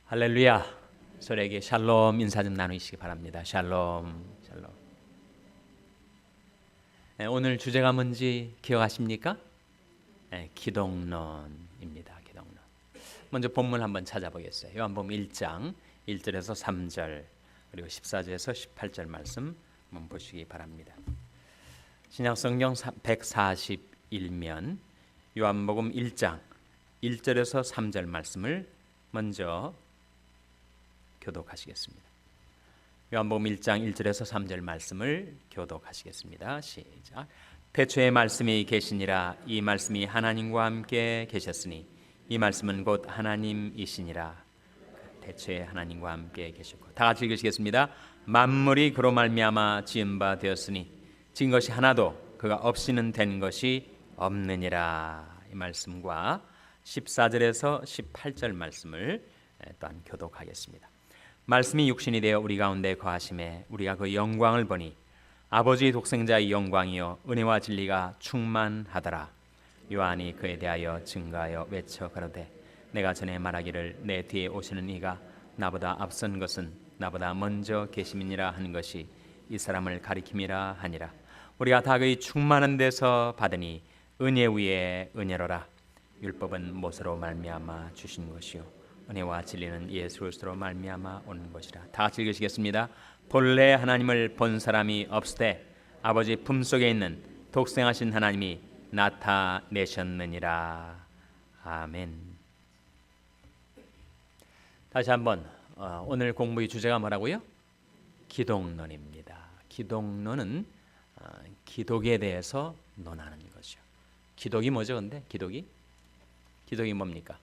할렐루야. 서로에게 샬롬 인사 좀 나누시기 바랍니다. 샬롬, 샬롬. 오늘 주제가 뭔지 기억하십니까? 기독론입니다. 기독론. 먼저 본문 한번 찾아보겠어요. 요한복음 1장 1절에서 3절 그리고 14절에서 18절 말씀 한번 보시기 바랍니다. 신약성경 141면 요한복음 1장 1절에서 3절 말씀을 먼저 교독하시겠습니다. 요한복음 1장 1절에서 3절 말씀을 교독하시겠습니다. 시작. 태초에 말씀이 계시니라. 이 말씀이 하나님과 함께 계셨으니 이 말씀은 곧 하나님이시니라. 태초에 하나님과 함께 계셨고. 다 같이 읽으시겠습니다. 만물이 그로 말미암아 지은 바 되었으니 지은 것이 하나도 그가 없이는 된 것이 없느니라. 이 말씀과 14절에서 18절 말씀을 또한 교독하겠습니다. 말씀이 육신이 되어 우리 가운데 거하심에 우리가 그 영광을 보니 아버지 독생자의 영광이요 은혜와 진리가 충만하더라. 요한이 그에 대하여 증거하여 외쳐 가로되 내가 전에 말하기를 내 뒤에 오시는 이가 나보다 앞선 것은 나보다 먼저 계심이니라 하는 것이 이 사람을 가리킴이라 하니라. 우리가 다 그의 충만한 데서 받으니 은혜 위에 은혜로라. 율법은 모세로 말미암아 주신 것이요 은혜와 진리는 예수 그리스도로 말미암아 오는 것이라. 다 같이 읽으시겠습니다. 본래 하나님을 본 사람이 없으되 아버지 품속에 있는 독생하신 하나님이 나타내셨느니라. 아멘. 다시 한번 오늘 공부의 주제가 뭐라고요? 기독론입니다. 기독론은 기독에 대해서 논하는 것이요. 기독이 뭐죠? 근데 기독이 뭡니까?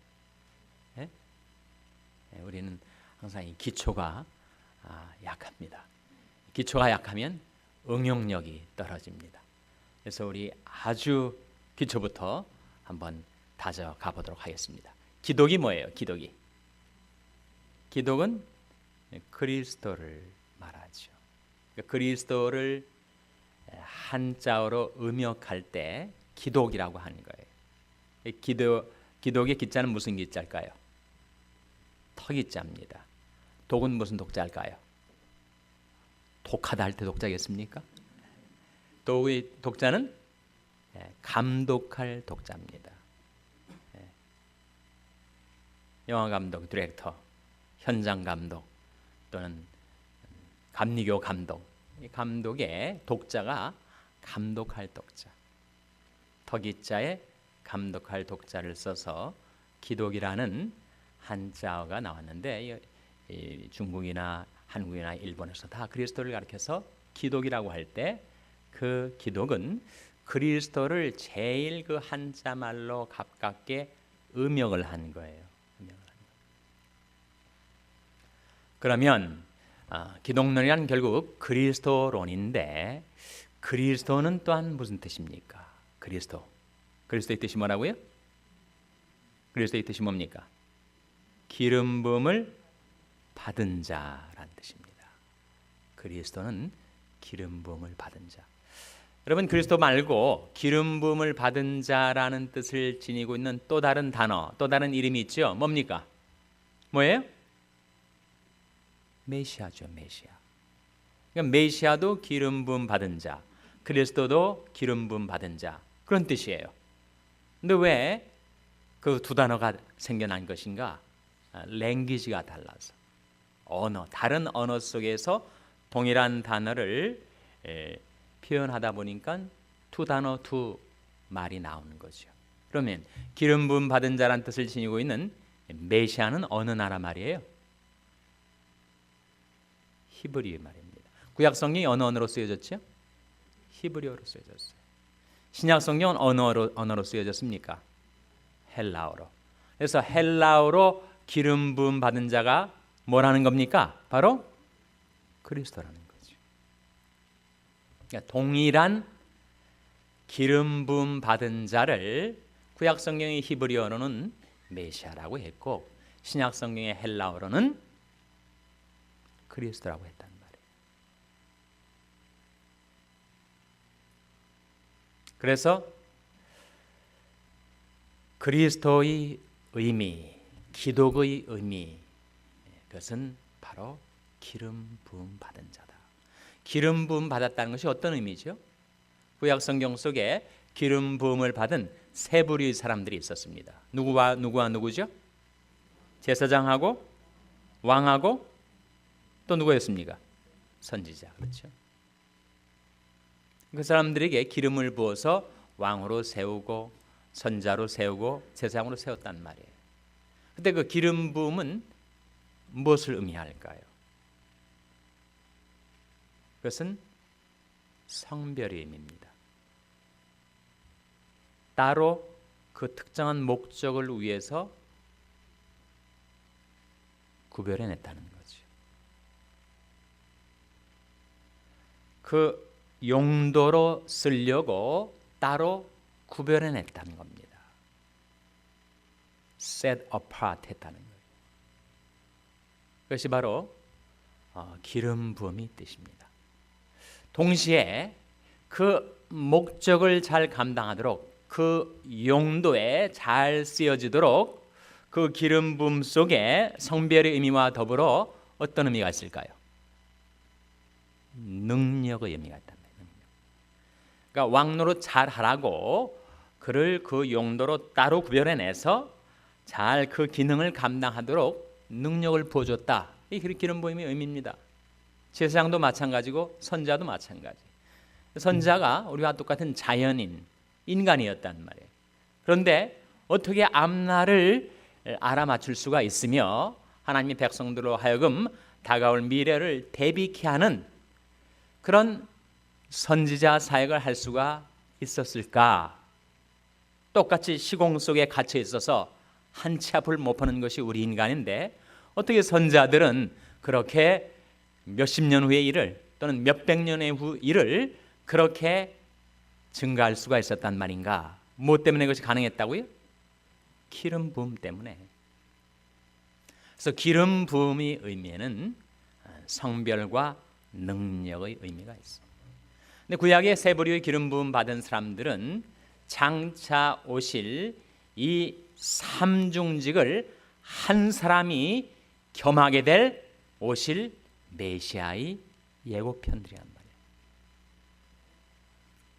우리는 항상 이 기초가 약합니다. 기초가 약하면 응용력이 떨어집니다. 그래서 우리 아주 기초부터 한번 다져가 보도록 하겠습니다. 기독이 뭐예요? 기독은 그리스도를 말하죠. 그리스도를 한자어로 음역할 때 기독이라고 하는 거예요. 기독의 기자는 무슨 기자일까요? 턱이자입니다. 독은 무슨 독자일까요? 독하다 할 때 독자겠습니까? 독의 독자는 감독할 독자입니다. 영화 감독, 디렉터, 현장 감독 또는 감리교 감독. 이 감독의 독자가 감독할 독자. 턱이자에 감독할 독자를 써서 기독이라는 한자어가 나왔는데 중국이나 한국이나 일본에서 다 그리스도를 가리켜서 기독이라고 할 때 그 기독은 그리스도를 제일 그 한자 말로 가깝게 음역을 한 거예요. 그러면 기독론이란 결국 그리스도론인데 그리스도는 또한 무슨 뜻입니까? 그리스도의 뜻이 뭐라고요? 그리스도의 뜻이 뭡니까? 기름 부음을 받은 자란 뜻입니다. 그리스도는 기름 부음을 받은 자. 여러분 그리스도 말고 기름 부음을 받은 자라는 뜻을 지니고 있는 또 다른 단어, 또 다른 이름이 있죠. 뭡니까? 뭐예요? 메시아죠. 메시아. 그러니까 메시아도 기름 부음 받은 자, 그리스도도 기름 부음 받은 자 그런 뜻이에요. 근데 왜 그 두 단어가 생겨난 것인가? 랭귀지가 달라서 다른 언어 속에서 동일한 단어를 표현하다 보니까 두 단어 두 말이 나오는 거죠. 그러면 기름 부음 받은 자란 뜻을 지니고 있는 메시아는 어느 나라 말이에요? 히브리 말입니다. 구약 성경이 어느 언어로 쓰여졌죠? 히브리어로 쓰여졌어요. 신약 성경은 어느 언어로 쓰여졌습니까? 헬라어로. 그래서 헬라어로 기름 부음 받은 자가 뭐라는 겁니까? 바로 그리스도라는 거죠. 그러니까 동일한 기름 부음 받은 자를 구약 성경의 히브리어로는 메시아라고 했고 신약 성경의 헬라어로는 그리스도라고 했단 말이에요. 그래서 그리스도의 의미, 기독의 의미 그것은 바로 기름 부음 받은 자다. 기름 부음 받았다는 것이 어떤 의미죠? 구약 성경 속에 기름 부음을 받은 세 부류의 사람들이 있었습니다. 누구와 누구죠? 제사장하고 왕하고 또 누구였습니까? 선지자. 그렇죠? 그 사람들에게 기름을 부어서 왕으로 세우고 선자로 세우고 제사장으로 세웠단 말이에요. 근데 그 기름 부음은 무엇을 의미할까요? 그것은 성별의 의미입니다. 따로 그 특정한 목적을 위해서 구별해냈다는 거죠. 그 용도로 쓰려고 따로 구별해냈다는 겁니다. set apart 했다는 거예요. 그것이 바로 기름 부음의 뜻입니다. 동시에 그 목적을 잘 감당하도록 그 용도에 잘 쓰여지도록 그 기름 부음 속에 성별의 의미와 더불어 어떤 의미가 있을까요? 능력의 의미가 있단 말이에요. 그러니까 왕노릇 잘 하라고 그를 그 용도로 따로 구별해내서 잘 그 기능을 감당하도록 능력을 부어줬다. 이게 기름 부음의 의미입니다. 제사장도 마찬가지고 선자도 마찬가지. 선자가 우리와 똑같은 자연인, 인간이었단 말이에요. 그런데 어떻게 앞날을 알아맞힐 수가 있으며 하나님의 백성들로 하여금 다가올 미래를 대비케 하는 그런 선지자 사역을 할 수가 있었을까? 똑같이 시공 속에 갇혀 있어서 한 치 앞을 못 보는 것이 우리 인간인데 어떻게 선자들은 그렇게 몇십 년 후의 일을 또는 몇백 년의 후 일을 그렇게 증가할 수가 있었단 말인가? 무엇 때문에 그것이 가능했다고요? 기름 부음 때문에. 그래서 기름 부음의 의미에는 성별과 능력의 의미가 있습니다. 근데 구약의 세 부류의 기름 부음 받은 사람들은 장차 오실 이 삼중직을 한 사람이 겸하게 될 오실 메시아의 예고편들이란 말이에요.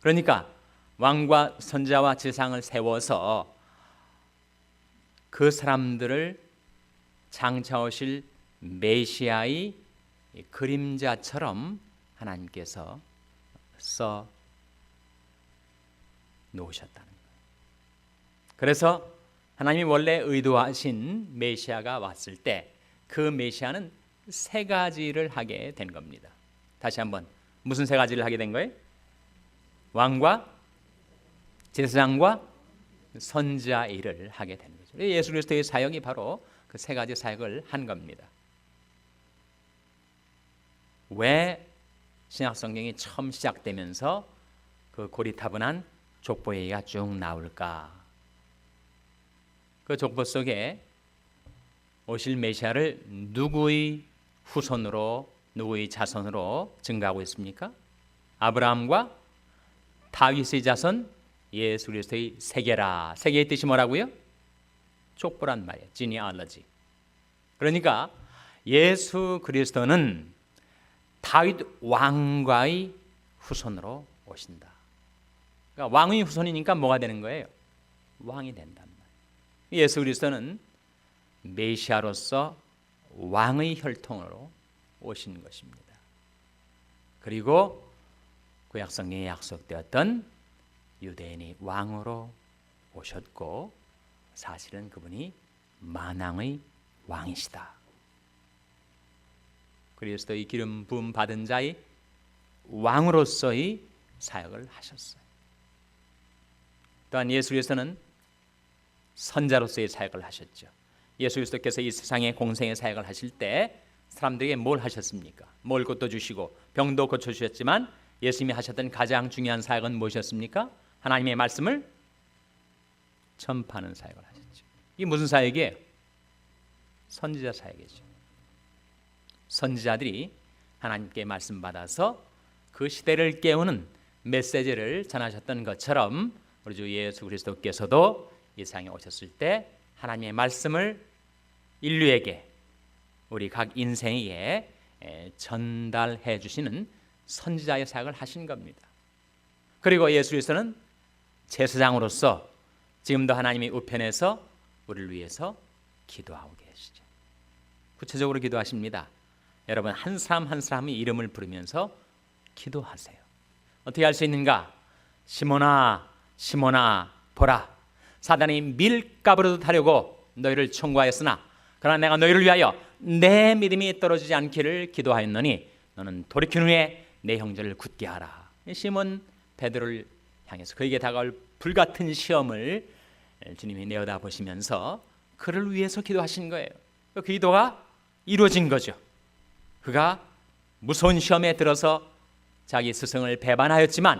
그러니까 왕과 선자와 제사장을 세워서 그 사람들을 장차 오실 메시아의 그림자처럼 하나님께서 써 놓으셨다는 거예요. 그래서 하나님이 원래 의도하신 메시아가 왔을 때 그 메시아는 세 가지를 하게 된 겁니다. 다시 한번 무슨 세 가지를 하게 된 거예요? 왕과 제사장과 선자 일을 하게 된 거죠. 예수 그리스도의 사역이 바로 그 세 가지 사역을 한 겁니다. 왜 신약 성경이 처음 시작되면서 그 고리타분한 족보 얘기가 쭉 나올까? 그 족보 속에 오실 메시아를 누구의 후손으로, 누구의 자손으로 증가하고 있습니까? 아브라함과 다윗의 자손 예수 그리스도의 세계라. 세계의 뜻이 뭐라고요? 족보란 말이에요. genealogy. 그러니까 예수 그리스도는 다윗 왕과의 후손으로 오신다. 그러니까 왕의 후손이니까 뭐가 되는 거예요? 왕이 된단 말이에요. 예수 그리스도는 메시아로서 왕의 혈통으로 오신 것입니다. 그리고 구약 성경에 약속되었던 유대인의 왕으로 오셨고 사실은 그분이 만왕의 왕이시다. 그리스도의 기름 부음 받은 자의 왕으로서의 사역을 하셨어요. 또한 예수 그리스도는 선자로서의 사역을 하셨죠. 예수 그리스도께서 이 세상에 공생의 사역을 하실 때 사람들에게 뭘 하셨습니까? 뭘 고쳐주시고 병도 고쳐주셨지만 예수님이 하셨던 가장 중요한 사역은 무엇이었습니까? 하나님의 말씀을 전파하는 사역을 하셨죠. 이게 무슨 사역이에요? 선지자 사역이죠. 선지자들이 하나님께 말씀 받아서 그 시대를 깨우는 메시지를 전하셨던 것처럼 우리 주 예수 그리스도께서도 이 세상에 오셨을 때 하나님의 말씀을 인류에게, 우리 각 인생에 전달해 주시는 선지자의 사역을 하신 겁니다. 그리고 예수 그리스도는 제사장으로서 지금도 하나님의 우편에서 우리를 위해서 기도하고 계시죠. 구체적으로 기도하십니다. 여러분 한 사람 한 사람의 이름을 부르면서 기도하세요. 어떻게 할 수 있는가? 시몬아 시몬아 보라, 사단이 밀가부르듯 하려고 너희를 청구하였으나 그러나 내가 너희를 위하여 내 믿음이 떨어지지 않기를 기도하였노니 너는 돌이킨 후에 내 형제를 굳게 하라. 시몬 베드로를 향해서 그에게 다가올 불같은 시험을 주님이 내어다 보시면서 그를 위해서 기도하신 거예요. 그 기도가 이루어진 거죠. 그가 무서운 시험에 들어서 자기 스승을 배반하였지만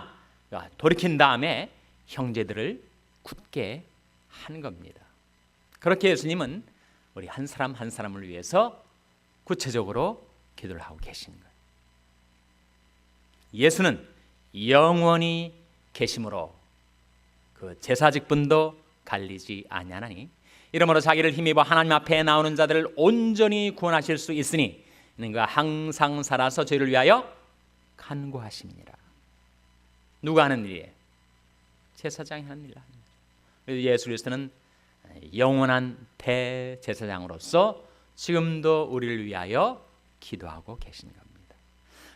돌이킨 다음에 형제들을 굳게 한 겁니다. 그렇게 예수님은 우리 한 사람 한 사람을 위해서 구체적으로 기도를 하고 계신 거예요. 예수는 영원히 계심으로 그 제사직분도 갈리지 아니하나니 이러므로 자기를 힘입어 하나님 앞에 나오는 자들을 온전히 구원하실 수 있으니 그가 항상 살아서 저희를 위하여 간구하심이니라. 누가 하는 일이에요? 제사장이 하는 일을 합니다. 예수 그리스도는 영원한 대제사장으로서 지금도 우리를 위하여 기도하고 계신 겁니다.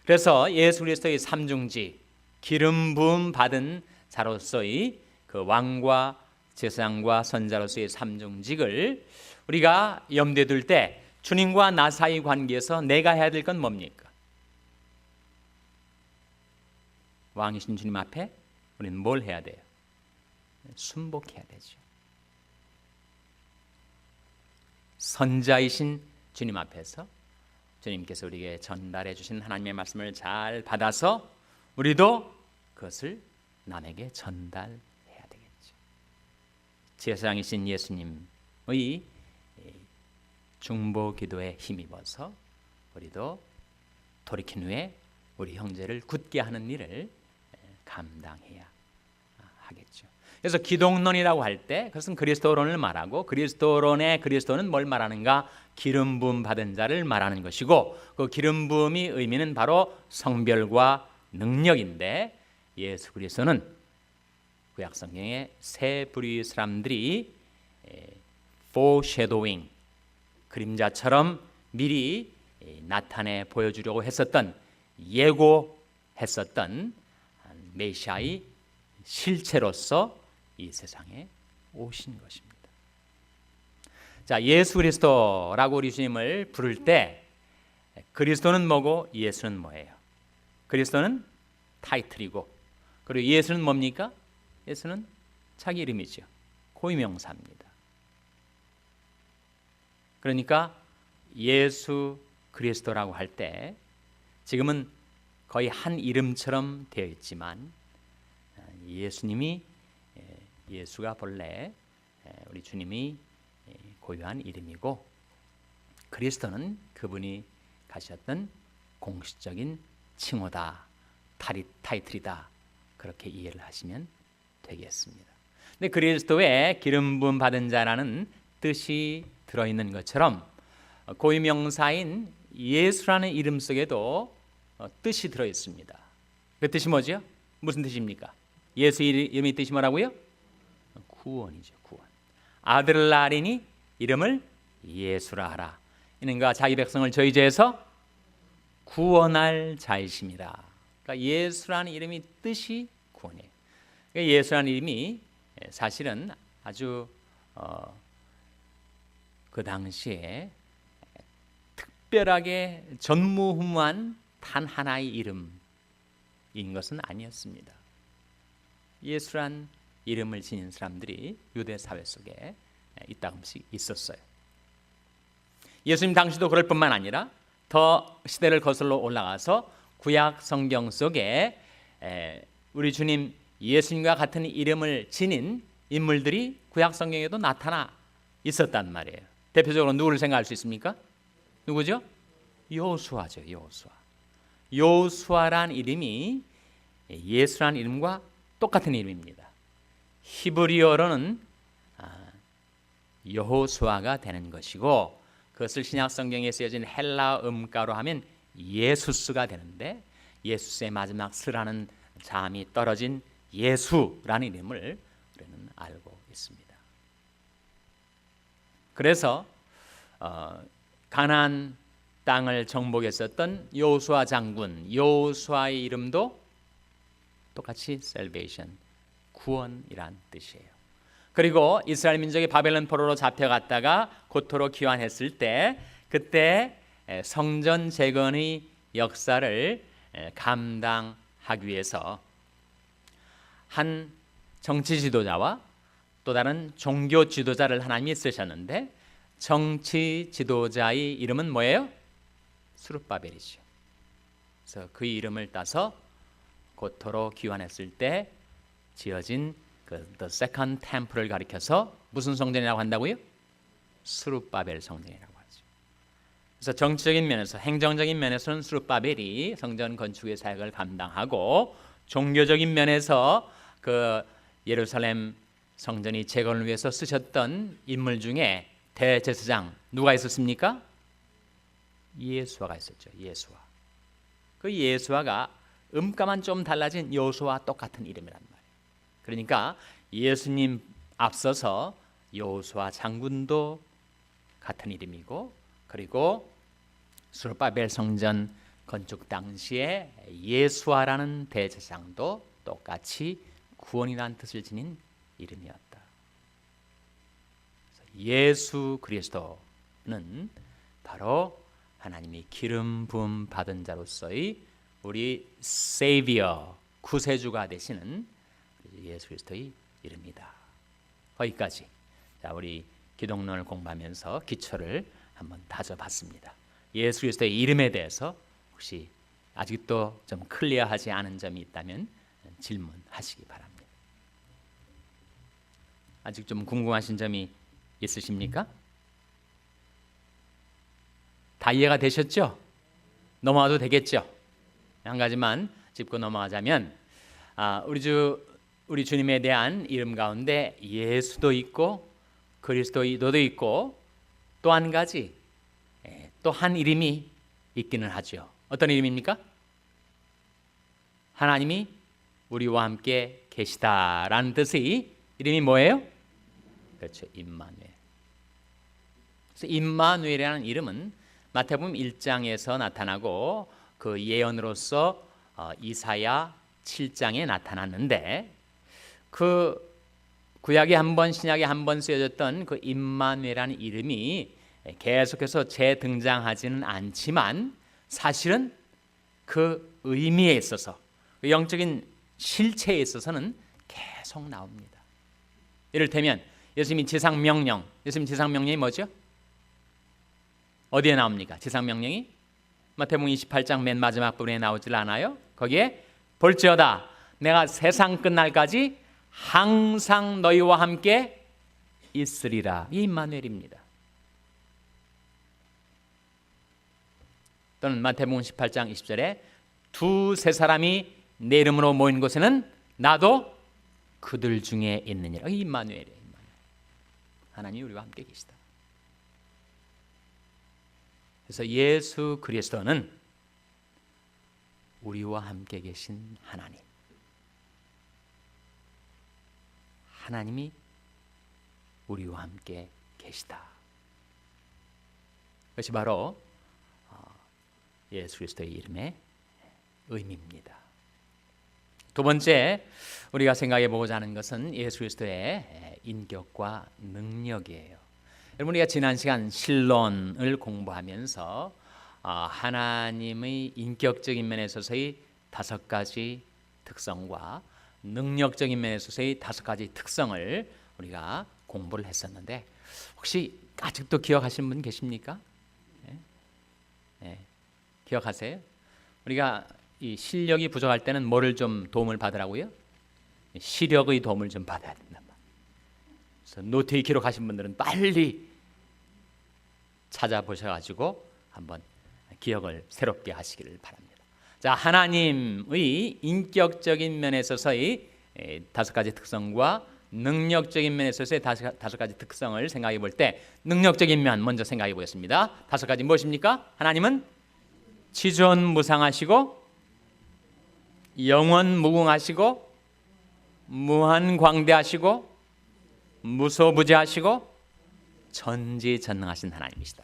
그래서 예수 그리스도의 삼중직, 기름 부음 받은 자로서의 그 왕과 제사장과 선자로서의 삼중직을 우리가 염두에 둘 때 주님과 나 사이 관계에서 내가 해야 될 건 뭡니까? 왕이신 주님 앞에 우리는 뭘 해야 돼요? 순복해야 되죠. 선자이신 주님 앞에서 주님께서 우리에게 전달해 주신 하나님의 말씀을 잘 받아서 우리도 그것을 남에게 전달해야 되겠죠. 제사장이신 예수님의 중보 기도에 힘입어서 우리도 돌이킨 후에 우리 형제를 굳게 하는 일을 감당해야 하겠죠. 그래서 기독론이라고 할 때 그것은 그리스도론을 말하고 그리스도론의 그리스도는 뭘 말하는가? 기름 부음 받은 자를 말하는 것이고 그 기름 부음의 의미는 바로 성별과 능력인데 예수 그리스도는 구약 성경에 세 부류의 사람들이 foreshadowing, 그림자처럼 미리 나타내 보여주려고 했었던, 예고했었던 메시아의 실체로서 이 세상에 오신 것입니다. 자, 예수 그리스도라고 우리 주님을 부를 때 그리스도는 뭐고 예수는 뭐예요? 그리스도는 타이틀이고 그리고 예수는 뭡니까? 예수는 자기 이름이죠. 고유명사입니다. 그러니까 예수 그리스도라고 할 때 지금은 거의 한 이름처럼 되어 있지만 예수님이 예수가 본래 우리 주님이 고유한 이름이고 그리스도는 그분이 가셨던 공식적인 칭호다, 타이틀이다, 그렇게 이해를 하시면 되겠습니다. 근데 그리스도의 기름 부음 받은 자라는 뜻이 들어있는 것처럼 고유명사인 예수라는 이름 속에도 뜻이 들어있습니다. 그 뜻이 뭐죠? 무슨 뜻입니까? 예수 이름의 뜻이 뭐라고요? 구원이죠. 구원. 아들을 낳으리니 이름을 예수라 하라. 이는가 자기 백성을 저희 죄에서 구원할 자이심이라. 그러니까 예수라는 이름의 뜻이 구원이에요. 그러니까 예수라는 이름이 사실은 아주 그 당시에 특별하게 전무후무한 단 하나의 이름인 것은 아니었습니다. 예수란 이름을 지닌 사람들이 유대 사회 속에 이따금씩 있었어요. 예수님 당시도 그럴 뿐만 아니라 더 시대를 거슬러 올라가서 구약 성경 속에 우리 주님 예수님과 같은 이름을 지닌 인물들이 구약 성경에도 나타나 있었단 말이에요. 대표적으로 누구를 생각할 수 있습니까? 누구죠? 여호수아죠. 여호수아란 이름이 예수란 이름과 똑같은 이름입니다. 히브리어로는 여호수아가 되는 것이고 그것을 신약 성경에 쓰여진 헬라 음가로 하면 예수스가 되는데 예수스의 마지막 스라는 자음이 떨어진 예수라는 이름을 우리는 알고 있습니다. 그래서 가나안 땅을 정복했었던 여호수아 장군 여호수아의 이름도 똑같이 salvation, 구원이란 뜻이에요. 그리고 이스라엘 민족이 바벨론 포로로 잡혀갔다가 고토로 귀환했을 때 그때 성전 재건의 역사를 감당하기 위해서 한 정치 지도자와 또 다른 종교 지도자를 하나님이 쓰셨는데 정치 지도자의 이름은 뭐예요? 스룹바벨이죠. 그래서 그 이름을 따서 고토로 귀환했을 때 지어진 그 The Second Temple을 가리켜서 무슨 성전이라고 한다고요? 스룹바벨 성전이라고 하죠. 그래서 정치적인 면에서 행정적인 면에서는 스룹바벨이 성전 건축의 사역을 감당하고 종교적인 면에서 그 예루살렘 성전이 재건을 위해서 쓰셨던 인물 중에 대제사장 누가 있었습니까? 예수아가 있었죠. 예수아. 그 예수아가 음가만 좀 달라진 여호수아와 똑같은 이름이란 말이에요. 그러니까 예수님 앞서서 여호수아 장군도 같은 이름이고 그리고 스룹바벨 성전 건축 당시에 예수아라는 대제사장도 똑같이 구원이라는 뜻을 지닌 이름이었다. 예수 그리스도는 바로 하나님이 기름 부음 받은 자로서의 우리 세이비어 구세주가 되시는 예수 그리스도의 이름이다. 거기까지 자, 우리 기독론을 공부하면서 기초를 한번 다져봤습니다. 예수 그리스도의 이름에 대해서 혹시 아직도 좀 클리어하지 않은 점이 있다면 질문하시기 바랍니다. 아직 좀 궁금하신 점이 있으십니까? 다 이해가 되셨죠? 넘어가도 되겠죠? 한 가지만 짚고 넘어가자면 우리 주님에 대한 이름 가운데 예수도 있고 그리스도도 있고 또 한 가지 또 한 이름이 있기는 하죠. 어떤 이름입니까? 하나님이 우리와 함께 계시다라는 뜻의 이름이 뭐예요? 그렇죠. 임마누엘. 그래서 임마누엘이라는 이름은 마태복음 1장에서 나타나고 그 예언으로서 이사야 7장에 나타났는데 그 구약에 한 번 신약에 한 번 쓰여졌던 그 임마누엘이라는 이름이 계속해서 재등장하지는 않지만 사실은 그 의미에 있어서 그 영적인 실체에 있어서는 계속 나옵니다. 이를테면 예수님이 지상명령이 뭐죠? 어디에 나옵니까? 지상명령이 마태복음 28장 맨 마지막 부분에 나오질 않아요? 거기에 볼지어다 내가 세상 끝날까지 항상 너희와 함께 있으리라. 이 임마누엘입니다. 또는 마태복음 18장 20절에 두세 사람이 내 이름으로 모인 곳에는 나도 그들 중에 있느니라. 이 임마누엘이에요. 하나님이 우리와 함께 계시다. 그래서 예수 그리스도는 우리와 함께 계신 하나님. 하나님이 우리와 함께 계시다. 그것이 바로 예수 그리스도의 이름의 의미입니다. 두 번째 우리가 생각해 보고자 하는 것은 예수 그리스도의 인격과 능력이에요. 여러분 우리가 지난 시간 신론을 공부하면서 하나님의 인격적인 면에 있어서의 5가지 특성과 능력적인 면에 있어서의 5가지 특성을 우리가 공부를 했었는데 혹시 아직도 기억하시는 분 계십니까? 네. 기억하세요? 우리가 이 실력이 부족할 때는 뭐를 좀 도움을 받으라고요? 시력의 도움을 좀 받아야 된단 말이에요. 그래서 노트에 기록하신 분들은 빨리 찾아보셔가지고 한번 기억을 새롭게 하시기를 바랍니다. 자, 하나님의 인격적인 면에 있어서의 5가지 특성과 능력적인 면에 있어서의 다섯 가지 특성을 생각해 볼 때 능력적인 면 먼저 생각해 보겠습니다. 다섯 가지 무엇입니까? 하나님은 지존무상하시고 영원무궁하시고 무한광대하시고 무소부재하시고 전지전능하신 하나님이시다.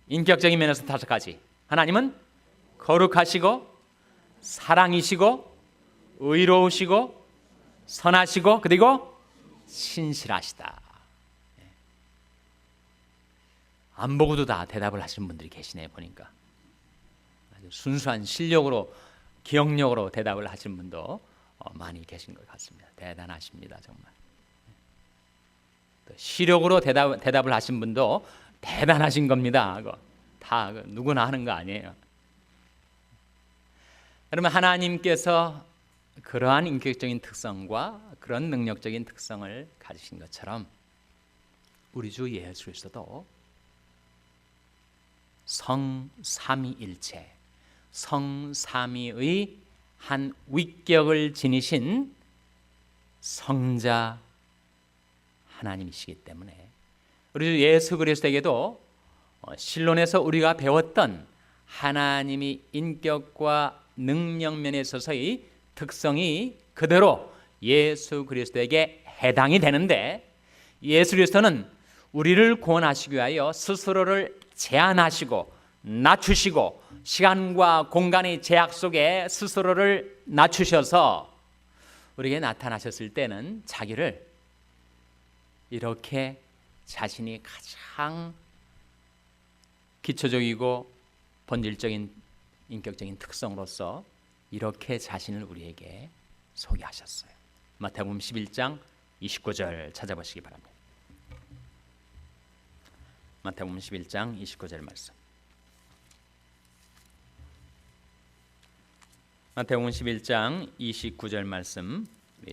인격적인 면에서 다섯 가지. 하나님은 거룩하시고 사랑이시고 의로우시고 선하시고 그리고 신실하시다. 안 보고도 다 대답을 하시는 분들이 계시네 보니까. 아주 순수한 실력으로 기억력으로 대답을 하시는 분도 많이 계신 것 같습니다. 대단하십니다 정말. 또 시력으로 대답을 하신 분도 대단하신 겁니다. 그거 다 누구나 하는 거 아니에요. 그러면 하나님께서 그러한 인격적인 특성과 그런 능력적인 특성을 가지신 것처럼 우리 주 예수 그리스도도 성삼위일체, 성삼위의 한 위격을 지니신 성자 하나님이시기 때문에 우리 주 예수 그리스도에게도 실론에서 우리가 배웠던 하나님의 인격과 능력면에 있어서의 특성이 그대로 예수 그리스도에게 해당이 되는데, 예수 그리스도는 우리를 구원하시기 위하여 스스로를 제한하시고 낮추시고 시간과 공간의 제약 속에 스스로를 낮추셔서 우리에게 나타나셨을 때는 자기를 이렇게 자신이 가장 기초적이고 본질적인 인격적인 특성으로서 이렇게 자신을 우리에게 소개하셨어요. 마태복음 11장 29절 찾아보시기 바랍니다. 마태복음 11장 29절 말씀. 마태복음 11장 29절 말씀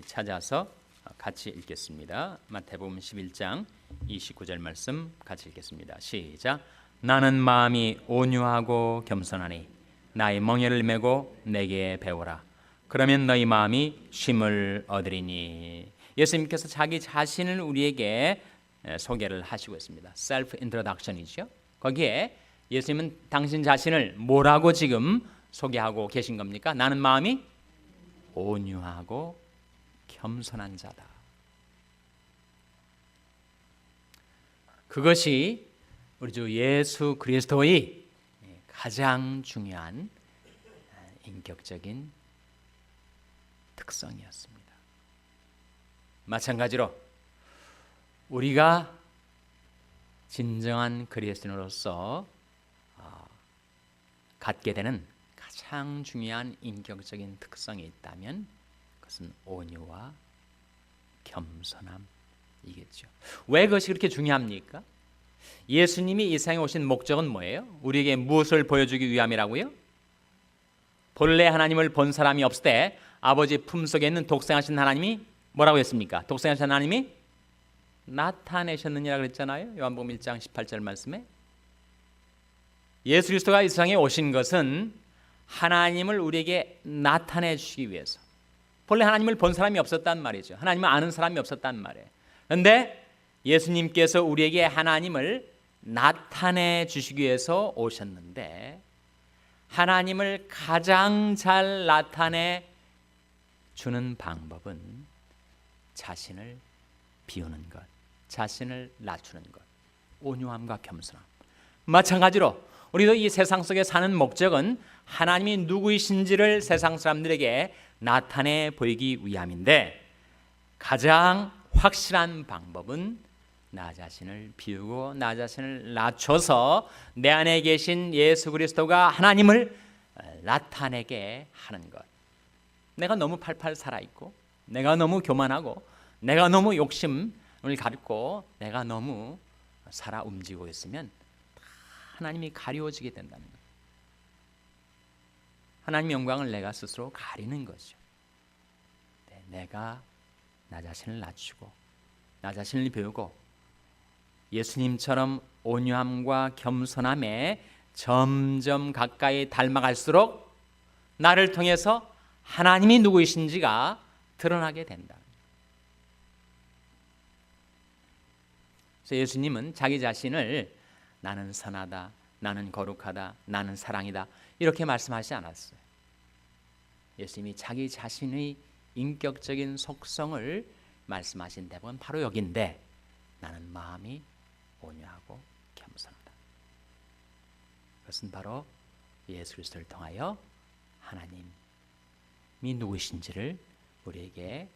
찾아서 같이 읽겠습니다. 마태복음 11장 29절 말씀 같이 읽겠습니다. 시작. 나는 마음이 온유하고 겸손하니 나의 멍에를 메고 내게 배우라. 그러면 너희 마음이 쉼을 얻으리니. 예수님께서 자기 자신을 우리에게 소개를 하시고 있습니다. 셀프 인트로덕션이죠. 거기에 예수님은 당신 자신을 뭐라고 지금 소개하고 계신 겁니까? 나는 마음이 온유하고 겸손한 자다. 그것이 우리 주 예수 그리스도의 가장 중요한 인격적인 특성이었습니다. 마찬가지로 우리가 진정한 그리스도인으로서 갖게 되는 가장 중요한 인격적인 특성이 있다면 그것은 온유와 겸손함이겠죠. 왜 그것이 그렇게 중요합니까? 예수님이 이 세상에 오신 목적은 뭐예요? 우리에게 무엇을 보여주기 위함이라고요? 본래 하나님을 본 사람이 없을 때 아버지 품속에 있는 독생하신 하나님이 뭐라고 했습니까? 독생하신 하나님이 나타내셨느니라 그랬잖아요. 요한복음 1장 18절 말씀에. 예수 그리스도가 이 세상에 오신 것은 하나님을 우리에게 나타내 주시기 위해서. 본래 하나님을 본 사람이 없었단 말이죠. 하나님을 아는 사람이 없었단 말이에요. 그런데 예수님께서 우리에게 하나님을 나타내 주시기 위해서 오셨는데, 하나님을 가장 잘 나타내 주는 방법은 자신을 비우는 것, 자신을 낮추는 것, 온유함과 겸손함. 마찬가지로 우리도 이 세상 속에 사는 목적은 하나님이 누구이신지를 세상 사람들에게 나타내 보이기 위함인데, 가장 확실한 방법은 나 자신을 비우고 나 자신을 낮춰서 내 안에 계신 예수 그리스도가 하나님을 나타내게 하는 것. 내가 너무 팔팔 살아있고, 내가 너무 교만하고, 내가 너무 욕심을 가리고, 내가 너무 살아 움직이고 있으면 하나님이 가리워지게 된다는 것. 하나님의 영광을 내가 스스로 가리는 거죠. 내가 나 자신을 낮추고 나 자신을 배우고 예수님처럼 온유함과 겸손함에 점점 가까이 닮아갈수록 나를 통해서 하나님이 누구이신지가 드러나게 된다. 그래서 예수님은 자기 자신을 나는 선하다, 나는 거룩하다, 나는 사랑이다 이렇게 말씀하시지 않았어요. 예수님이 자기 자신의 인격적인 속성을 말씀하신 대목은 바로 여기인데, 나는 마음이 온유하고 겸손하다. 그것은 바로 예수 그리스도를 통하여 하나님이 누구신지를 우리에게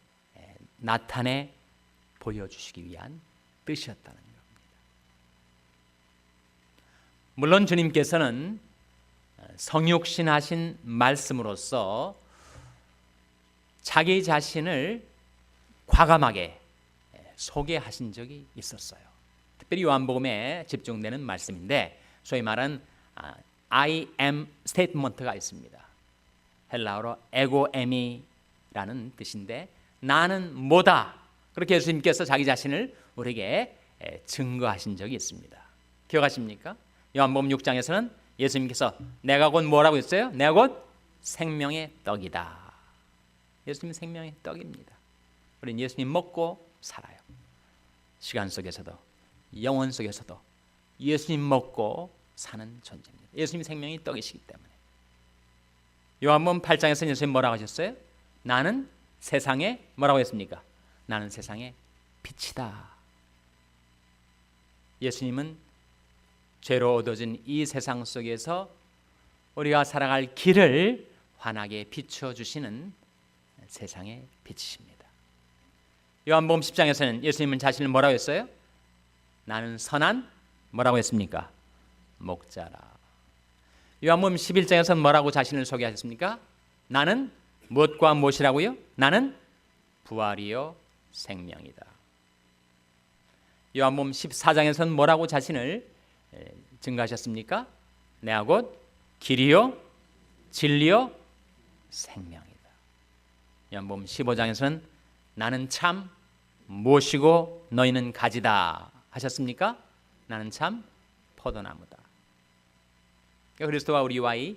나타내 보여주시기 위한 뜻이었다는 겁니다. 물론 주님께서는 성육신하신 말씀으로써 자기 자신을 과감하게 소개하신 적이 있었어요. 특별히 요한복음에 집중되는 말씀인데, 소위 말하는 I am 스테이트먼트가 있습니다. 헬라어로 에고에미라는 뜻인데, 나는 뭐다. 그렇게 예수님께서 자기 자신을 우리에게 증거하신 적이 있습니다. 기억하십니까? 요한복음 6장에서는 예수님께서 내가 곧 뭐라고 했어요? 내가 곧 생명의 떡이다. 예수님은 생명의 떡입니다. 우리는 예수님 먹고 살아요. 시간 속에서도 영혼 속에서도 예수님 먹고 사는 존재입니다. 예수님이 생명의 떡이시기 때문에. 요한복음 8장에서는 예수님 뭐라고 하셨어요? 나는 세상에 뭐라고 했습니까? 나는 세상의 빛이다. 예수님은 죄로 얻어진 이 세상 속에서 우리가 살아갈 길을 환하게 비추어 주시는 세상의 빛이십니다. 요한복음 10장에서는 예수님은 자신을 뭐라고 했어요? 나는 선한 뭐라고 했습니까? 목자라. 요한복음 11장에서는 뭐라고 자신을 소개하셨습니까? 나는 무엇과 무엇이라고요? 나는 부활이요 생명이다. 요한복음 14장에서는 뭐라고 자신을 증가하셨습니까? 내가 곧 길이요 진리요 생명이다. 요한복음 15장에서는 나는 참 무엇이고 너희는 가지다 하셨습니까? 나는 참 포도나무다. 그리스도와 우리와의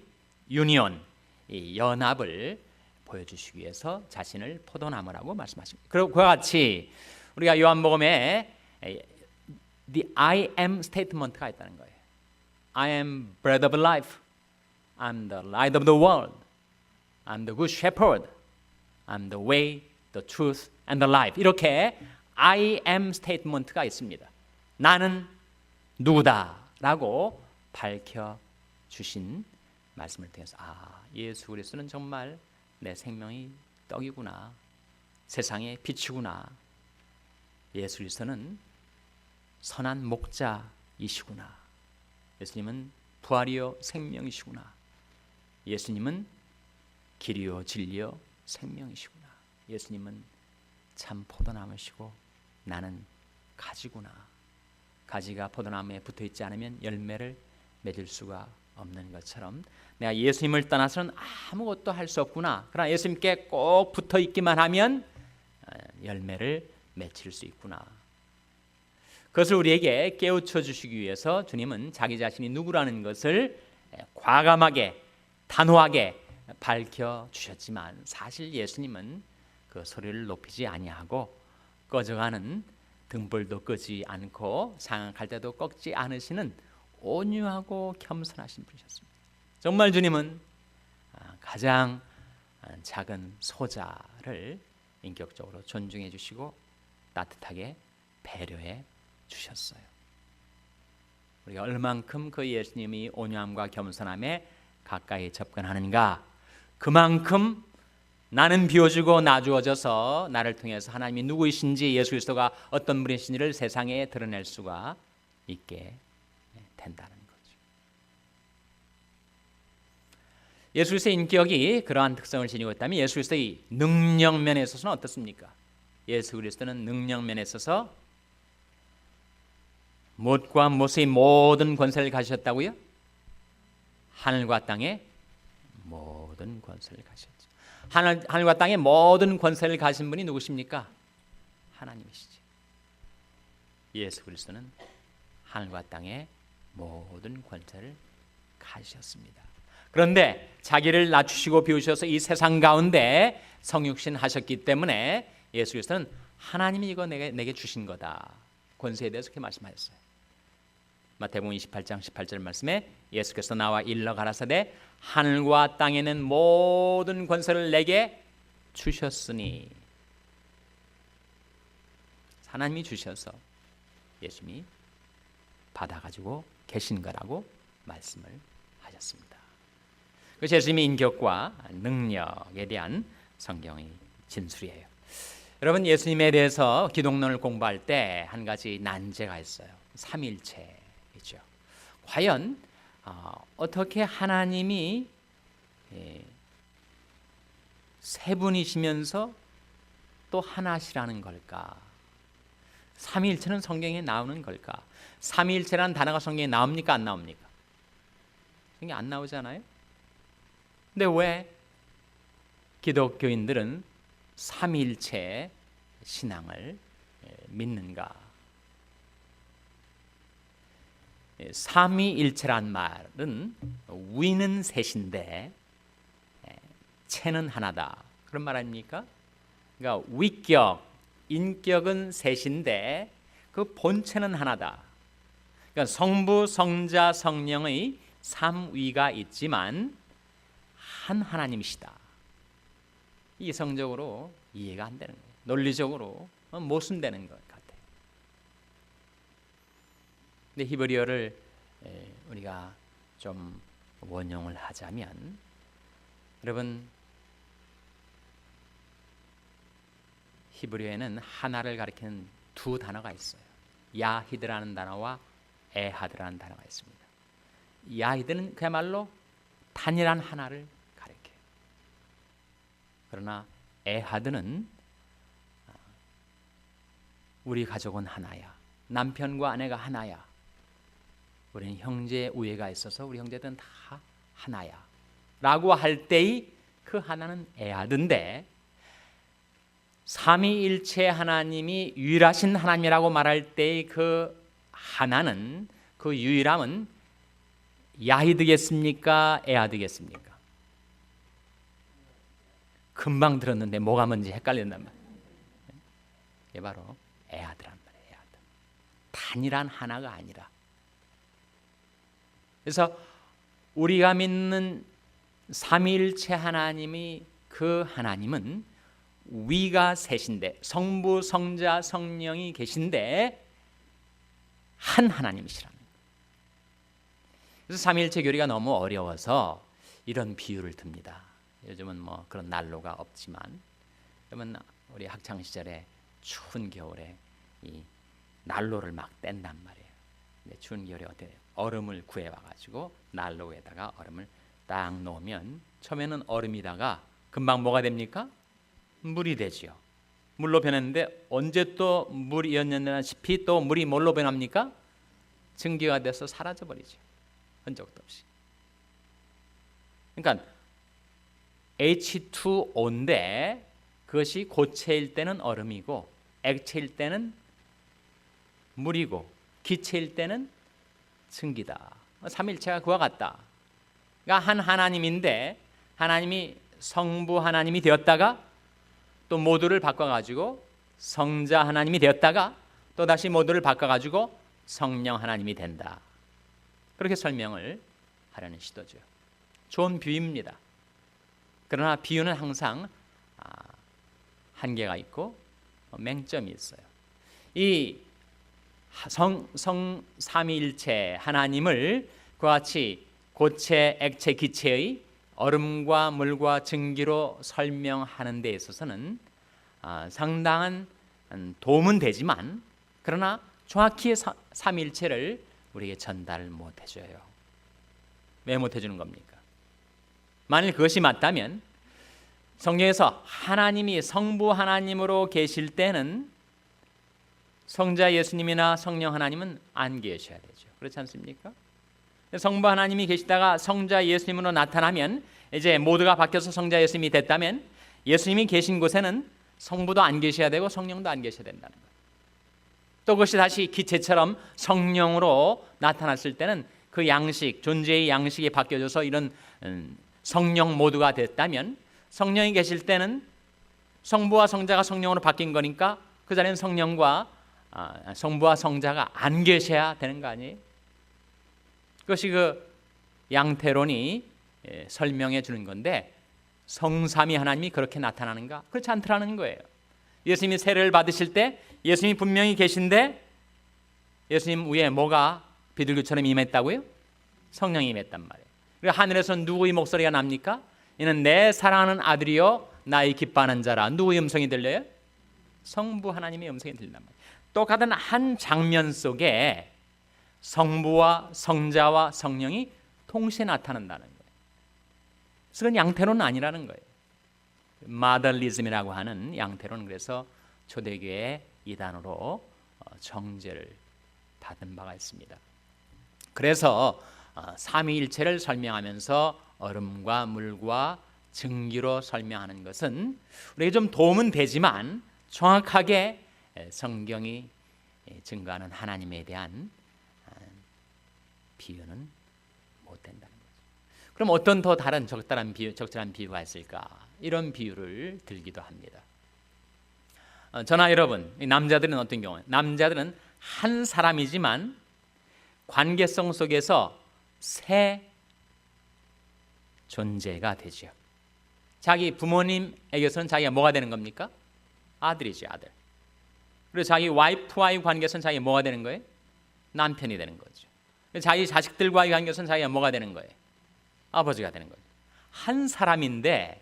유니온, 이 연합을 보여주시기 위해서 자신을 포도나무라고 말씀하십니다. 그리고 그와 같이 우리가 요한복음에 The I am statement가 있다는 거예요. I am bread of life. I'm the light of the world. I'm the good shepherd. I'm the way, the truth, and the life. 이렇게 I am statement가 있습니다. 나는 누구다라고 밝혀주신 말씀을 통해서 예수 그리스도는 정말 내 생명의 떡이구나. 세상의 빛이구나. 예수 그리스도는 선한 목자이시구나. 예수님은 부활이요 생명이시구나. 예수님은 길이요 진리요 생명이시구나. 예수님은 참 포도나무시고 나는 가지구나. 가지가 포도나무에 붙어있지 않으면 열매를 맺을 수가 없는 것처럼 내가 예수님을 떠나서는 아무것도 할 수 없구나. 그러나 예수님께 꼭 붙어있기만 하면 열매를 맺힐 수 있구나. 그것을 우리에게 깨우쳐 주시기 위해서 주님은 자기 자신이 누구라는 것을 과감하게 단호하게 밝혀주셨지만, 사실 예수님은 그 소리를 높이지 아니하고 꺼져가는 등불도 끄지 않고 상악할 때도 꺾지 않으시는 온유하고 겸손하신 분이셨습니다. 정말 주님은 가장 작은 소자를 인격적으로 존중해 주시고 따뜻하게 배려해 주셨어요. 우리가 얼만큼 그 예수님이 온유함과 겸손함에 가까이 접근하는가, 그만큼 나는 비워지고 나주어져서 나를 통해서 하나님이 누구이신지, 예수 그리스도가 어떤 분이신지를 세상에 드러낼 수가 있게 된다는 거죠. 예수 그리스도의 인격이 그러한 특성을 지니고 있다면 예수 그리스도의 능력면에 있어서는 어떻습니까? 예수 그리스도는 능력면에 있어서 무엇과 무엇의 모든 권세를 가지셨다고요? 하늘과 땅의 모든 권세를 가셨죠. 하늘과 땅의 모든 권세를 가진 분이 누구십니까? 하나님이시죠. 예수 그리스도는 하늘과 땅의 모든 권세를 가지셨습니다. 그런데 자기를 낮추시고 비우셔서 이 세상 가운데 성육신 하셨기 때문에 예수 그리스도는 하나님이 이거 내게 주신 거다. 권세에 대해서 그렇게 말씀하셨어요. 마태복음 28장 18절 말씀에 예수께서 나와 일러 가라사대 하늘과 땅에 있는 모든 권세를 내게 주셨으니, 하나님이 주셔서 예수님이 받아가지고 계신 거라고 말씀을 하셨습니다. 그것이 예수님의 인격과 능력에 대한 성경의 진술이에요. 여러분, 예수님에 대해서 기독론을 공부할 때 한 가지 난제가 있어요. 삼일체이죠. 과연 어떻게 하나님이 세 분이시면서 또 하나시라는 걸까? 삼위일체는 성경에 나오는 걸까? 삼위일체라는 단어가 성경에 나옵니까? 안 나옵니까? 성경에 안 나오잖아요. 근데 왜 기독교인들은 삼위일체 신앙을 믿는가? 삼위일체란 말은 위는 셋인데 체는 하나다, 그런 말 아닙니까? 그러니까 위격, 인격은 셋인데 그 본체는 하나다. 그러니까 성부, 성자, 성령의 삼위가 있지만 한 하나님이시다. 이성적으로 이해가 안 되는 거예요. 논리적으로 모순되는 것 같아요. 근데 히브리어를 우리가 좀 원용을 하자면, 여러분, 히브리어에는 하나를 가리키는 두 단어가 있어요. 야히드라는 단어와 에하드라는 단어가 있습니다. 야히드는 그야말로 단일한 하나를 가리켜요. 그러나 에하드는 우리 가족은 하나야, 남편과 아내가 하나야, 우리는 형제 우애가 있어서 우리 형제들은 다 하나야 라고 할 때의 그 하나는 에하드인데, 삼위일체 하나님이 유일하신 하나님이라고 말할 때의 그 하나는, 그 유일함은 야히드겠습니까? 에하드겠습니까? 금방 들었는데 뭐가 뭔지 헷갈린단 말이에요. 이게 바로 에하드란 말이에요. 에하드. 단일한 하나가 아니라. 그래서 우리가 믿는 삼위일체 하나님이, 그 하나님은 위가 셋인데, 성부, 성자, 성령이 계신데 한 하나님이시라는 거예요. 그래서 삼위일체 교리가 너무 어려워서 이런 비유를 듭니다. 요즘은 뭐 그런 난로가 없지만, 그러면 우리 학창 시절에 추운 겨울에 이 난로를 막 뗀단 말이에요. 근데 추운 겨울에 어때? 얼음을 구해와가지고 난로 위에다가 얼음을 딱 놓으면 처음에는 얼음이다가 금방 뭐가 됩니까? 물이 되지요. 물로 변했는데 언제 또 물이었냐시피 또 물이 뭘로 변합니까? 증기가 돼서 사라져 버리죠. 흔적도 없이. 그러니까 H2O인데 그것이 고체일 때는 얼음이고 액체일 때는 물이고 기체일 때는 증기다. 삼일체가 그와 같다. 그러니까 한 하나님인데, 하나님이 성부 하나님이 되었다가 또 모두를 바꿔가지고 성자 하나님이 되었다가 또 다시 모두를 바꿔가지고 성령 하나님이 된다. 그렇게 설명을 하려는 시도죠. 좋은 비유입니다. 그러나 비유는 항상 한계가 있고 맹점이 있어요. 이 삼위일체 하나님을 그와 같이 고체, 액체, 기체의 얼음과 물과 증기로 설명하는 데 있어서는 상당한 도움은 되지만, 그러나 정확히 삼위일체를 우리에게 전달을 못 해줘요. 왜 못 해주는 겁니까? 만일 그것이 맞다면 성경에서 하나님이 성부 하나님으로 계실 때는 성자 예수님이나 성령 하나님은 안 계셔야 되죠. 그렇지 않습니까? 성부 하나님이 계시다가 성자 예수님으로 나타나면, 이제 모두가 바뀌어서 성자 예수님이 됐다면 예수님이 계신 곳에는 성부도 안 계셔야 되고 성령도 안 계셔야 된다는 거예요. 또 그것이 다시 기체처럼 성령으로 나타났을 때는 그 양식, 존재의 양식이 바뀌어져서 이런 성령 모두가 됐다면, 성령이 계실 때는 성부와 성자가 성령으로 바뀐 거니까 그 자리는 성령과 성부와 성자가 안 계셔야 되는 거 아니에요? 그것이 그 양태론이 설명해 주는 건데, 성삼위 하나님이 그렇게 나타나는가? 그렇지 않더라는 거예요. 예수님이 세례를 받으실 때 예수님이 분명히 계신데 예수님 위에 뭐가 비둘기처럼 임했다고요? 성령이 임했단 말이에요. 그리고 하늘에서 누구의 목소리가 납니까? 이는 내 사랑하는 아들이요 나의 기뻐하는 자라. 누구의 음성이 들려요? 성부 하나님의 음성이 들린단 말이에요. 똑같은 한 장면 속에 성부와 성자와 성령이 동시에 나타난다는 거예요. 그래서 그건 양태론은 아니라는 거예요. 마더리즘이라고 하는 양태론은 그래서 초대교회 이단으로 정죄를 받은 바가 있습니다. 그래서 삼위일체를 설명하면서 얼음과 물과 증기로 설명하는 것은 우리에게 좀 도움은 되지만 정확하게 성경이 증거하는 하나님에 대한 비유는 못 된다는 거죠. 그럼 어떤 더 다른 적절한 비유가 있을까? 이런 비유를 들기도 합니다. 저나 여러분, 남자들은 어떤 경우에? 남자들은 한 사람이지만 관계성 속에서 세 존재가 되죠. 자기 부모님에게서는 자기가 뭐가 되는 겁니까? 아들이죠, 아들. 그리고 자기 와이프와의 관계에서는 자기가 뭐가 되는 거예요? 남편이 되는 거죠. 자기 자식들과의 관계에서는 자기가 뭐가 되는 거예요? 아버지가 되는 거죠. 한 사람인데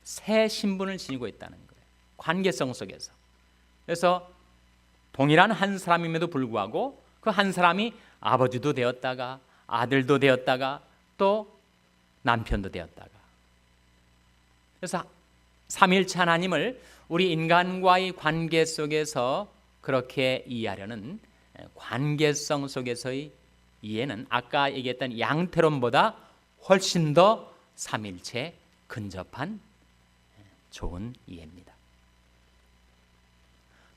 세 신분을 지니고 있다는 거예요. 관계성 속에서. 그래서 동일한 한 사람임에도 불구하고 그 한 사람이 아버지도 되었다가 아들도 되었다가 또 남편도 되었다가. 그래서 삼위일체 하나님을 우리 인간과의 관계 속에서 그렇게 이해하려는 관계성 속에서의 이해는 아까 얘기했던 양태론보다 훨씬 더 삼위일체에 근접한 좋은 이해입니다.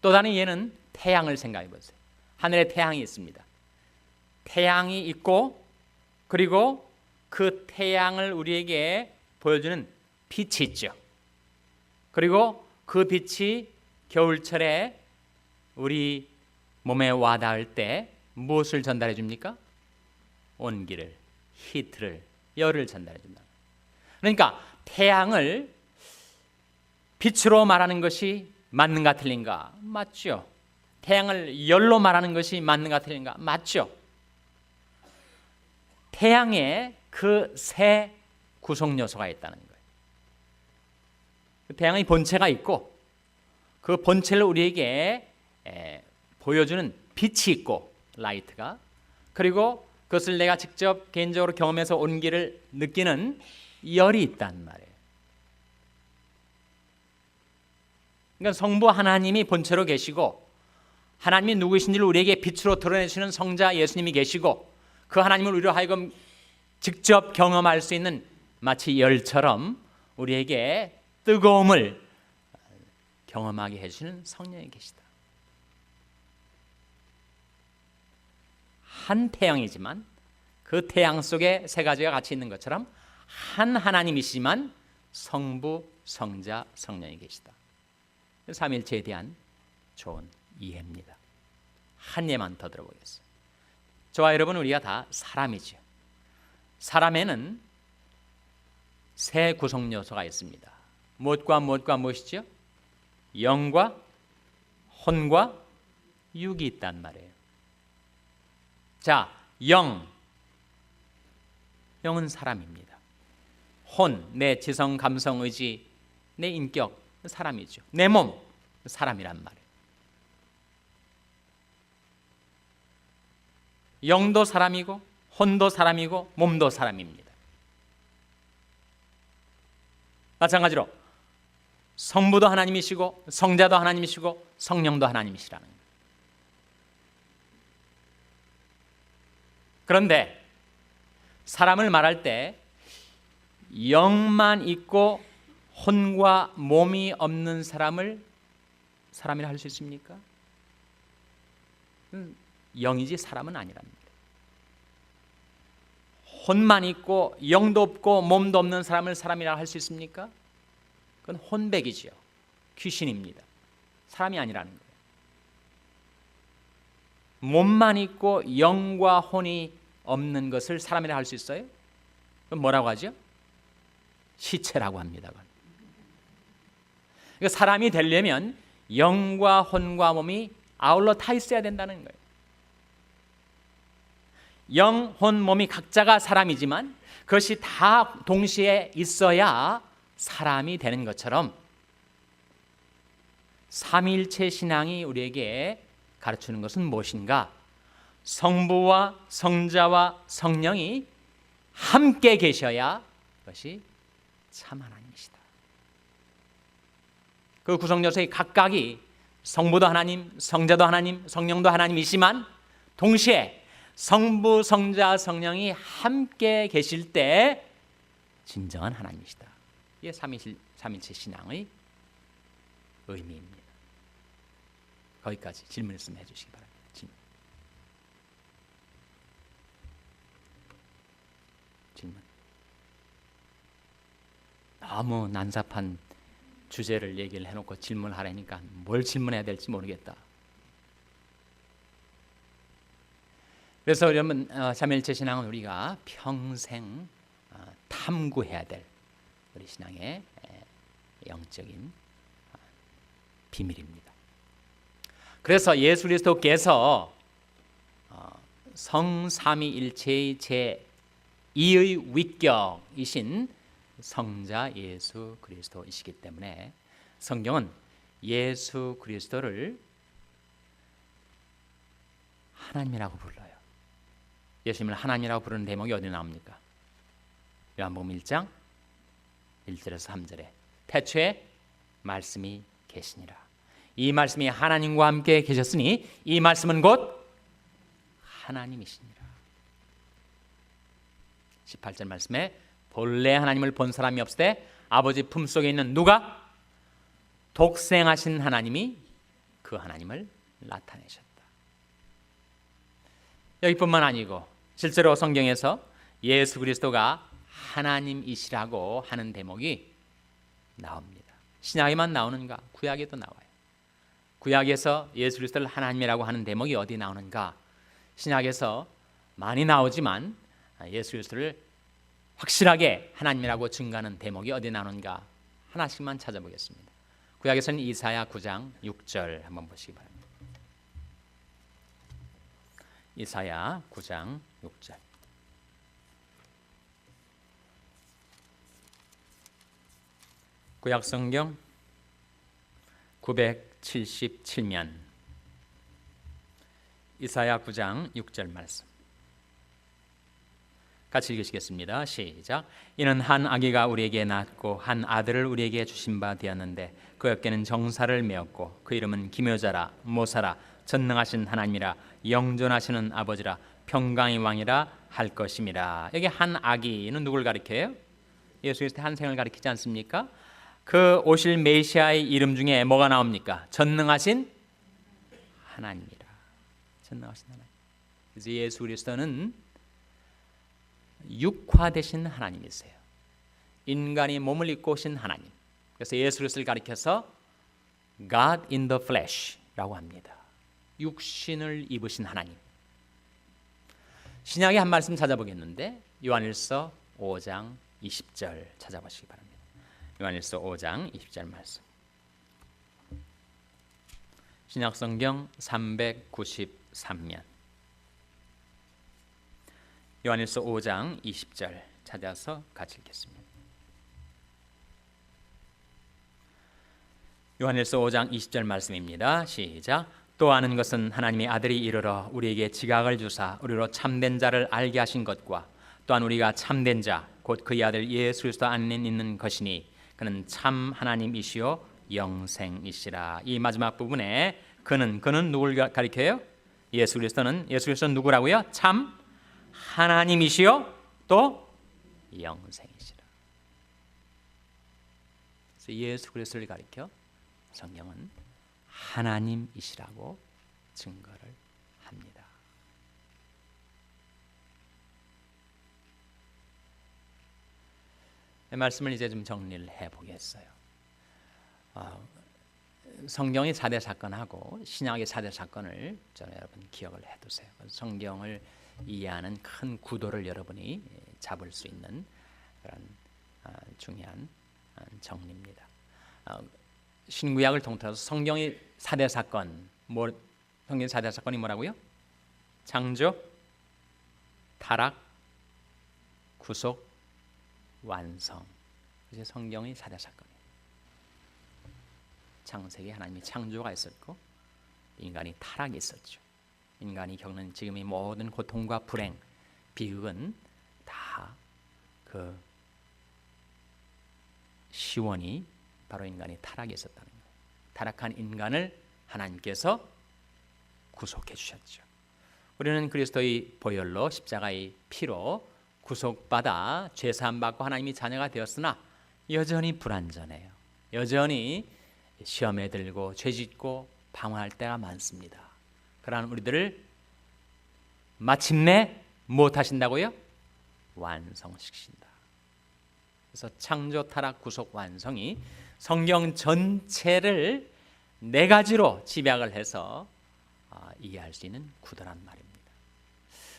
또 다른 이해는 태양을 생각해 보세요. 하늘에 태양이 있습니다. 태양이 있고 그리고 그 태양을 우리에게 보여주는 빛이 있죠. 그리고 그 빛이 겨울철에 우리 몸에 와닿을 때 무엇을 전달해 줍니까? 온기를, 히트를, 열을 전달해 준다. 그러니까 태양을 빛으로 말하는 것이 맞는가 틀린가? 맞죠. 태양을 열로 말하는 것이 맞는가 틀린가? 맞죠. 태양에 그 세 구성 요소가 있다는 거예요. 태양의 본체가 있고 그 본체를 우리에게 보여주는 빛이 있고 라이트가, 그리고 그것을 내가 직접 개인적으로 경험해서 온기를 느끼는 열이 있단 말이에요. 그러니까 성부 하나님이 본체로 계시고 하나님이 누구이신지를 우리에게 빛으로 드러내시는 성자 예수님이 계시고 그 하나님을 우리로 하여금 직접 경험할 수 있는 마치 열처럼 우리에게 뜨거움을 경험하게 해주시는 성령이 계시다. 한 태양이지만 그 태양 속에 세 가지가 같이 있는 것처럼 한 하나님이시지만 성부, 성자, 성령이 계시다. 삼일체에 대한 좋은 이해입니다. 한 예만 더 들어보겠습니다. 저와 여러분, 우리가 다 사람이죠. 사람에는 세 구성 요소가 있습니다. 무엇과 무엇과 무엇이죠? 영과 혼과 육이 있단 말이에요. 자, 영은 사람입니다. 혼, 내 지성, 감성, 의지, 내 인격, 사람이죠. 내 몸, 사람이란 말이에요. 영도 사람이고 혼도 사람이고 몸도 사람입니다. 마찬가지로 성부도 하나님이시고 성자도 하나님이시고 성령도 하나님이시라는 거예요. 그런데 사람을 말할 때 영만 있고 혼과 몸이 없는 사람을 사람이라 할 수 있습니까? 영이지 사람은 아니랍니다. 혼만 있고 영도 없고 몸도 없는 사람을 사람이라 할 수 있습니까? 그건 혼백이지요. 귀신입니다. 사람이 아니라는 거예요. 몸만 있고 영과 혼이 없는 것을 사람이라 할 수 있어요? 그럼 뭐라고 하죠? 시체라고 합니다. 그러니까 사람이 되려면 영과 혼과 몸이 아울러 타 있어야 된다는 거예요. 영, 혼, 몸이 각자가 사람이지만 그것이 다 동시에 있어야 사람이 되는 것처럼 삼위일체 신앙이 우리에게 가르치는 것은 무엇인가? 성부와 성자와 성령이 함께 계셔야 그것이 참 하나님이시다. 그 구성요소의 각각이 성부도 하나님, 성자도 하나님, 성령도 하나님이지만 동시에 성부, 성자, 성령이 함께 계실 때 진정한 하나님이시다. 이게 삼위일체 신앙의 의미입니다. 거기까지 질문 있으면 해주시기 바랍니다. 질문. 너무 난잡한 주제를 얘기를 해놓고 질문을 하라니까 뭘 질문해야 될지 모르겠다. 그래서 여러분, 삼위일체 신앙은 우리가 평생 탐구해야 될 우리 신앙의 영적인 비밀입니다. 그래서 예수 그리스도께서 성삼위일체의 제2의 위격이신 성자 예수 그리스도이시기 때문에 성경은 예수 그리스도를 하나님이라고 불러요. 예수님을 하나님이라고 부르는 대목이 어디 나옵니까? 요한복음 1장 1절에서 3절에 태초에 말씀이 계시니라. 이 말씀이 하나님과 함께 계셨으니 이 말씀은 곧 하나님이시니라. 18절 말씀에 본래 하나님을 본 사람이 없으되 아버지 품속에 있는 누가? 독생하신 하나님이 그 하나님을 나타내셨다. 여기뿐만 아니고 실제로 성경에서 예수 그리스도가 하나님이시라고 하는 대목이 나옵니다. 신약에만 나오는가? 구약에도 나와요. 구약에서 예수 그리스도를 하나님이라고 하는 대목이 어디 나오는가? 신약에서 많이 나오지만 예수 그리스도를 확실하게 하나님이라고 증거하는 대목이 어디 나오는가? 하나씩만 찾아보겠습니다. 구약에서는 이사야 9장 6절 한번 보시기 바랍니다. 이사야 9장 6절. 구약 성경 977면 이사야 9장 6절 말씀 같이 읽으시겠습니다. 시작. 이는 한 아기가 우리에게 낳고 한 아들을 우리에게 주신 바 되었는데 그 어깨는 정사를 메었고 그 이름은 기묘자라 모사라 전능하신 하나님이라 영존하시는 아버지라 평강의 왕이라 할 것임이라. 여기 한 아기는 누굴 가리켜요? 예수 그리스도의 한 생을 가리키지 않습니까? 그 오실 메시아의 이름 중에 뭐가 나옵니까? 전능하신 하나님이라. 전능하신 하나님. 그래서 예수 그리스도는 육화되신 하나님이세요. 인간이 몸을 입고 오신 하나님. 그래서 예수 그리스도를 가리켜서 God in the flesh라고 합니다. 육신을 입으신 하나님. 신약의 한 말씀 찾아보겠는데 요한일서 5장 20절 찾아보시기 바랍니다. 요한일서 5장 20절 말씀. 신약성경 393면 요한일서 5장 20절 찾아서 같이 읽겠습니다. 요한일서 5장 20절 말씀입니다. 시작. 또 아는 것은 하나님의 아들이 이르러 우리에게 지각을 주사 우리로 참된 자를 알게 하신 것과 또한 우리가 참된 자 곧 그의 아들 예수 그리스도 안에 있는 것이니 그는 참 하나님이시요 영생이시라. 이 마지막 부분에 그는 누굴 가리켜요? 예수 그리스도는 누구라고요? 참 하나님이시요 또 영생이시라. 그래서 예수 그리스도를 가리켜 성경은 하나님이시라고 증거를 합니다. 이 말씀을 이제 좀 정리를 해보겠어요. 성경의 4대 사건하고 신약의 4대 사건을 저는 여러분 기억을 해두세요. 성경을 이해하는 큰 구도를 여러분이 잡을 수 있는 그런 중요한 정리입니다. 신구약을 통틀어서 성경의 4대 사건, 성경의 4대 사건이 뭐라고요? 창조, 타락, 구속, 완성. 그게 성경의 4대 사건이에요. 창세기에 하나님의 창조가 있었고 인간이 타락이 있었죠. 인간이 겪는 지금의 모든 고통과 불행, 비극은 다 그 시원이 바로 인간이 타락이 있었다는 거예요. 타락한 인간을 하나님께서 구속해 주셨죠. 우리는 그리스도의 보혈로 십자가의 피로 구속받아 죄사함 받고 하나님의 자녀가 되었으나 여전히 불완전해요. 여전히 시험에 들고 죄짓고 방황할 때가 많습니다. 그러한 우리들을 마침내 무엇하신다고요? 완성시키신다. 그래서 창조, 타락, 구속, 완성이 성경 전체를 4가지로 집약을 해서 이해할 수 있는 구도란 말입니다.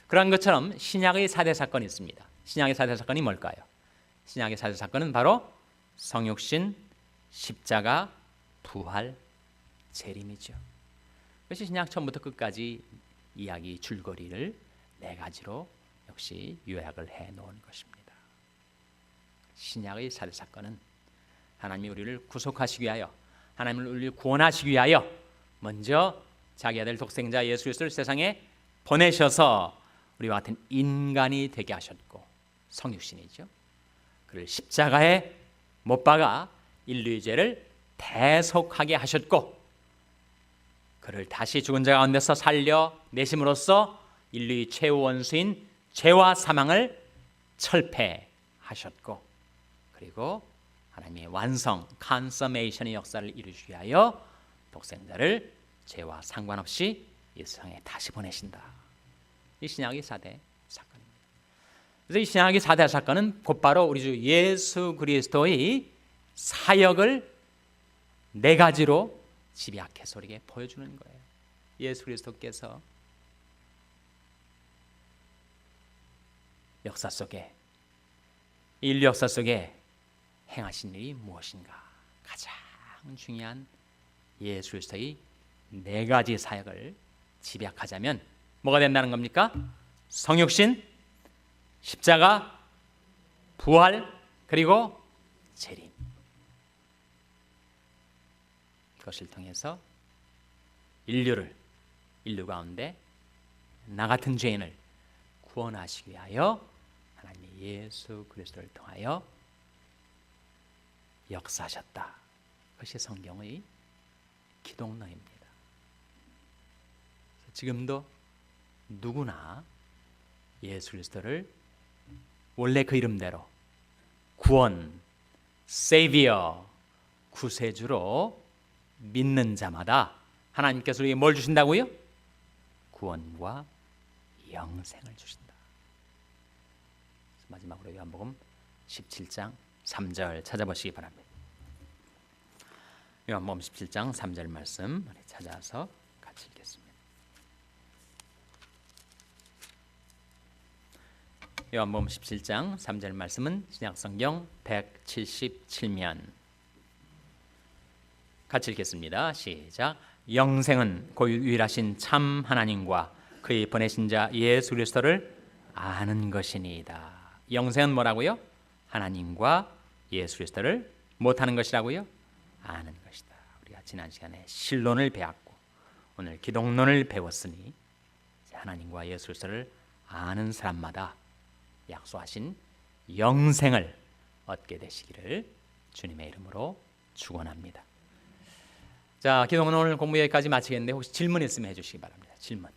그런 것처럼 신약의 4대 사건이 있습니다. 신약의 4대 사건이 뭘까요? 신약의 4대 사건은 바로 성육신, 십자가, 부활, 재림이죠. 그것이 신약 처음부터 끝까지 이야기 줄거리를 4가지로 역시 요약을 해놓은 것입니다. 신약의 4대 사건은 하나님이 우리를 구속하시기 위하여, 하나님을 우리를 구원하시기 위하여 먼저 자기 아들 독생자 예수 그리스도를 세상에 보내셔서 우리와 같은 인간이 되게 하셨고, 성육신이죠. 그를 십자가에 못 박아 인류의 죄를 대속하게 하셨고, 그를 다시 죽은 자 가운데서 살려내심으로써 인류의 최후 원수인 죄와 사망을 철폐하셨고, 그리고 하나님의 완성, 컨서메이션의 역사를 이루시기 위하여 독생자를 죄와 상관없이 이 세상에 다시 보내신다. 이 신약의 4대 사건입니다. 그래서 이 신약의 4대 사건은 곧바로 우리 주 예수 그리스도의 사역을 4가지로 집약해서 우리에게 보여주는 거예요. 예수 그리스도께서 역사 속에, 인류 역사 속에 행하신 일이 무엇인가? 가장 중요한 예수 그리스도의 4가지 사역을 집약하자면 뭐가 된다는 겁니까? 성육신, 십자가, 부활, 그리고 재림. 그것을 통해서 인류 가운데 나 같은 죄인을 구원하시기 위하여 하나님의 예수 그리스도를 통하여 역사하셨다. 그것이 성경의 기독론입니다. 지금도 누구나 예수 그리스도를 원래 그 이름대로 구원, 세이비어, 구세주로 믿는 자마다 하나님께서 우리에게 뭘 주신다고요? 구원과 영생을 주신다. 마지막으로 요한복음 17장 3절 찾아보시기 바랍니다. 요한복음 17장 3절 말씀 찾아서 같이 읽겠습니다. 요한복음 17장 3절 말씀은 신약성경 177면 같이 읽겠습니다. 시작. 영생은 그 유일하신 참 하나님과 그의 보내신 자 예수 그리스도를 아는 것이니이다. 영생은 뭐라고요? 하나님과 예수 그리스도를 못하는 것이라고요? 아는 것이다. 우리가 지난 시간에 신론을 배웠고 오늘 기독론을 배웠으니 하나님과 예수 그리스도를 아는 사람마다 약속하신 영생을 얻게 되시기를 주님의 이름으로 축원합니다. 자, 기독론 오늘 공부 여기까지 마치겠는데 혹시 질문 있으면 해주시기 바랍니다. 질문.